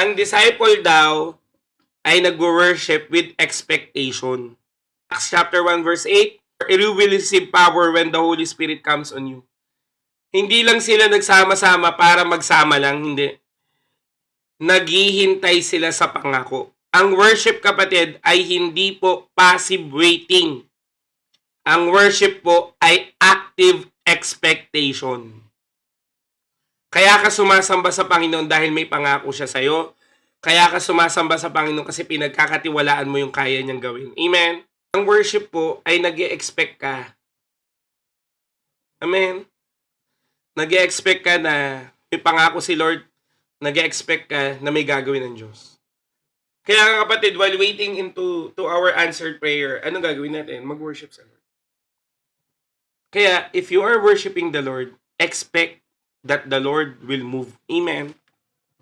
Ang disciple daw ay nag-worship with expectation. Acts chapter 1 verse 8, you will receive power when the Holy Spirit comes on you. Hindi lang sila nagsama-sama para magsama lang, hindi. Naghihintay sila sa pangako. Ang worship, kapatid, ay hindi po passive waiting. Ang worship po ay active expectation. Kaya ka sumasamba sa Panginoon dahil may pangako siya sa'yo. Kaya ka sumasamba sa Panginoon kasi pinagkakatiwalaan mo yung kaya niyang gawin. Amen? Ang worship po ay nag-e-expect ka. Amen? Nag-e-expect ka na may pangako si Lord. Nag-e-expect ka na may gagawin ng Diyos. Kaya kapatid, while waiting to our answered prayer, anong gagawin natin? Mag-worship sa Lord. Kaya, if you are worshiping the Lord, expect that the Lord will move. Amen?